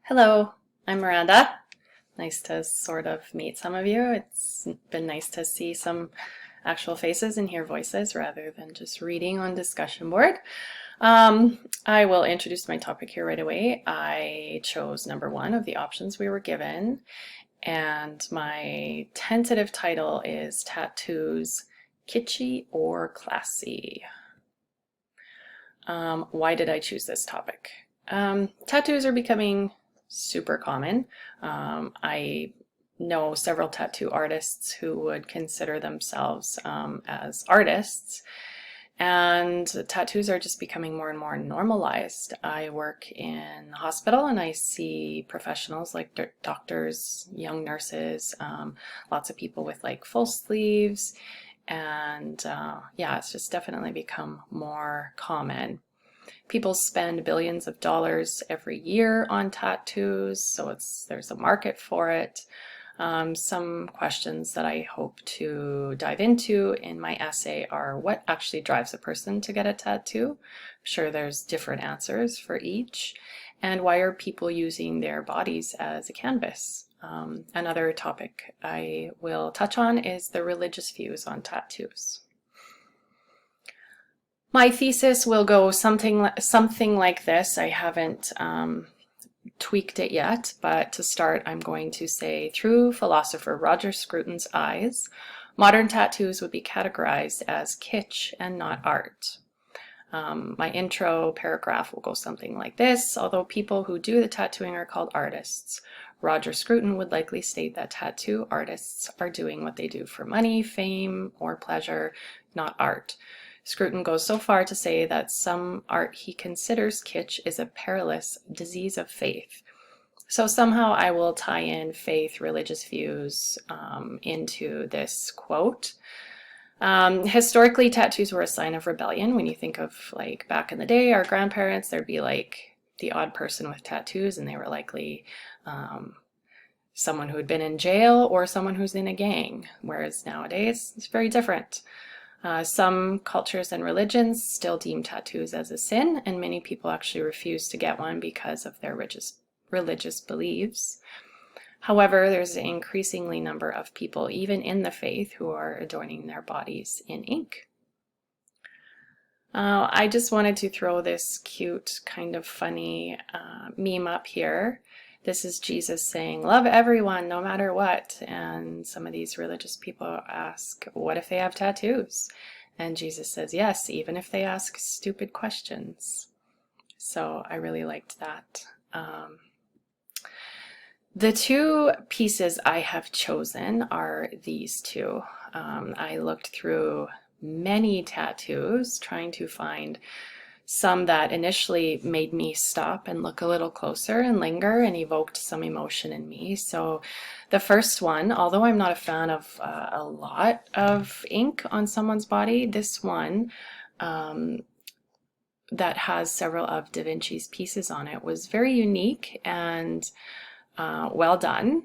Hello, I'm Miranda. Nice to sort of meet some of you. It's been nice to see some actual faces and hear voices rather than just reading on discussion board. I will introduce my topic here right away. I chose number one of the options we were given, and my tentative title is Tattoos, Kitschy or Classy? Why did I choose this topic? Tattoos are becoming super common. I know several tattoo artists who would consider themselves as artists, and tattoos are just becoming more and more normalized. I work in the hospital and I see professionals like doctors, young nurses, lots of people with like full sleeves, and yeah, it's just definitely become more common. People spend billions of dollars every year on tattoos, so there's a market for it. Some questions that I hope to dive into in my essay are what actually drives a person to get a tattoo? I'm sure there's different answers for each. And why are people using their bodies as a canvas? Another topic I will touch on is the religious views on tattoos. My thesis will go something like this. I haven't tweaked it yet, but to start, I'm going to say, through philosopher Roger Scruton's eyes, modern tattoos would be categorized as kitsch and not art. My intro paragraph will go something like this. Although people who do the tattooing are called artists, Roger Scruton would likely state that tattoo artists are doing what they do for money, fame, or pleasure, not art. Scruton goes so far to say that some art he considers kitsch is a perilous disease of faith. So somehow I will tie in faith, religious views into this quote. Historically, tattoos were a sign of rebellion. When you think of like back in the day, our grandparents, there'd be like the odd person with tattoos, and they were likely someone who had been in jail or someone who's in a gang, whereas nowadays it's very different. Some cultures and religions still deem tattoos as a sin, and many people actually refuse to get one because of their religious beliefs. However, there's an increasingly number of people, even in the faith, who are adorning their bodies in ink. I just wanted to throw this cute, kind of funny meme up here. This is Jesus saying, love everyone, no matter what. And some of these religious people ask, what if they have tattoos? And Jesus says, yes, even if they ask stupid questions. So I really liked that. The two pieces I have chosen are these two. I looked through many tattoos trying to find some that initially made me stop and look a little closer and linger and evoked some emotion in me. So the first one, although I'm not a fan of a lot of ink on someone's body, this one that has several of Da Vinci's pieces on it was very unique and well done.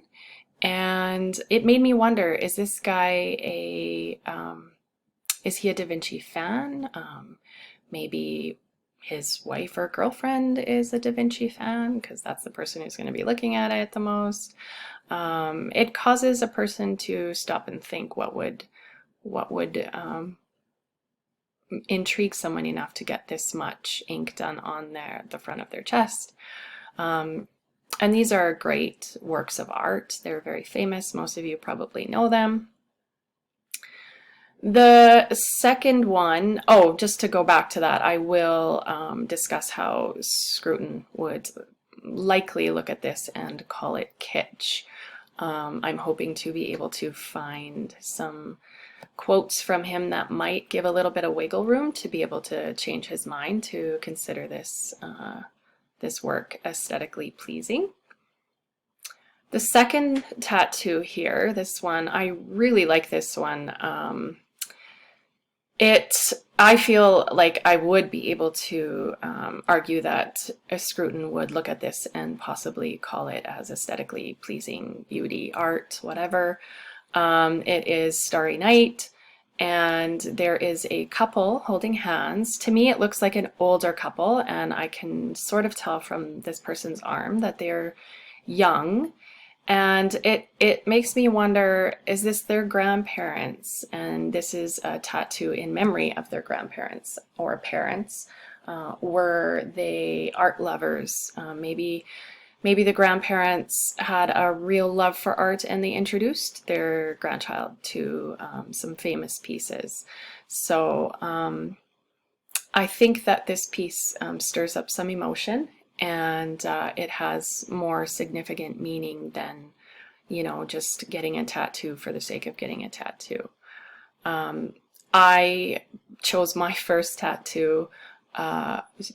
And it made me wonder, is this guy is he a Da Vinci fan? Maybe his wife or girlfriend is a Da Vinci fan, because that's the person who's going to be looking at it the most. It causes a person to stop and think, what would intrigue someone enough to get this much ink done on the front of their chest. And these are great works of art. They're very famous. Most of you probably know them. The second one, oh, just to go back to that, I will discuss how Scruton would likely look at this and call it kitsch. I'm hoping to be able to find some quotes from him that might give a little bit of wiggle room to be able to change his mind to consider this this work aesthetically pleasing. The second tattoo here, this one, I really like this one. I feel like I would be able to argue that a Scruton would look at this and possibly call it as aesthetically pleasing beauty, art, whatever. It is Starry Night, and there is a couple holding hands. To me, it looks like an older couple, and I can sort of tell from this person's arm that they're young. And it makes me wonder, is this their grandparents? And this is a tattoo in memory of their grandparents or parents. Were they art lovers? Maybe the grandparents had a real love for art and they introduced their grandchild to some famous pieces. So I think that this piece stirs up some emotion, and it has more significant meaning than, you know, just getting a tattoo for the sake of getting a tattoo. I chose my first tattoo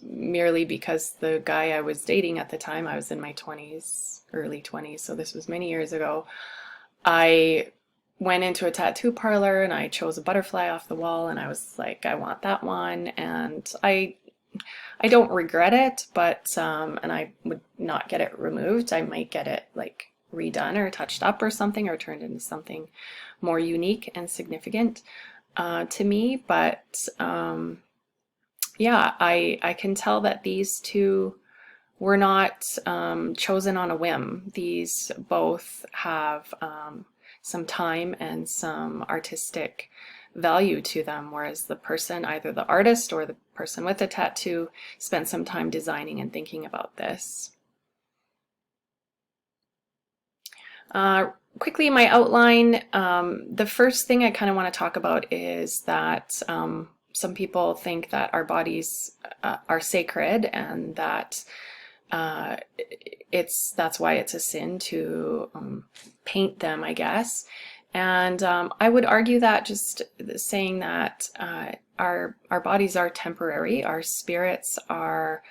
merely because the guy I was dating at the time, I was in my 20s, early 20s, so this was many years ago. I went into a tattoo parlor and I chose a butterfly off the wall, and I was like, I want that one. And I don't regret it, but and I would not get it removed. I might get it like redone or touched up or something, or turned into something more unique and significant to me. But yeah, I can tell that these two were not chosen on a whim. These both have some time and some artistic value to them, whereas the person, either the artist or the person with the tattoo, spent some time designing and thinking about this. Quickly, my outline. The first thing I kind of want to talk about is that some people think that our bodies are sacred, and that that's why it's a sin to paint them, I guess. And I would argue that, just saying that our bodies are temporary, our spirits are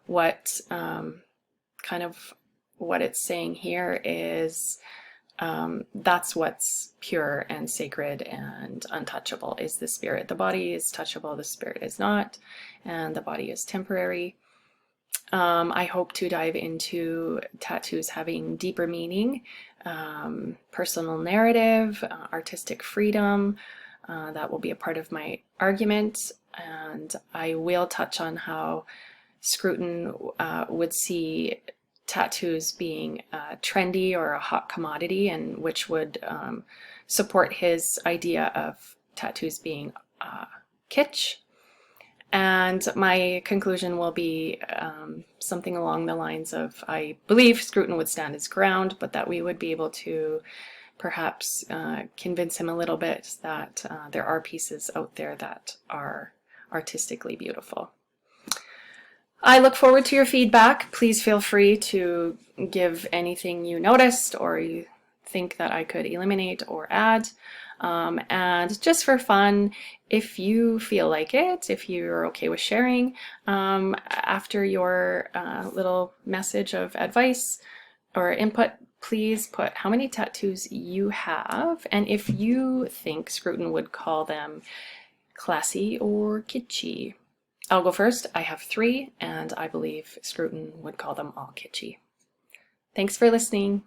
what kind of what it's saying here is that's what's pure and sacred and untouchable, is the spirit. The body is touchable, the spirit is not, and the body is temporary. I hope to dive into tattoos having deeper meaning, personal narrative, artistic freedom. That will be a part of my argument, and I will touch on how Scruton would see tattoos being trendy or a hot commodity, and which would support his idea of tattoos being kitsch. And my conclusion will be something along the lines of, I believe Scruton would stand his ground, but that we would be able to perhaps convince him a little bit that there are pieces out there that are artistically beautiful. I look forward to your feedback. Please feel free to give anything you noticed or you think that I could eliminate or add. And just for fun, if you feel like it, if you're okay with sharing, after your little message of advice or input, please put how many tattoos you have, and if you think Scruton would call them classy or kitschy. I'll go first. I have 3, and I believe Scruton would call them all kitschy. Thanks for listening.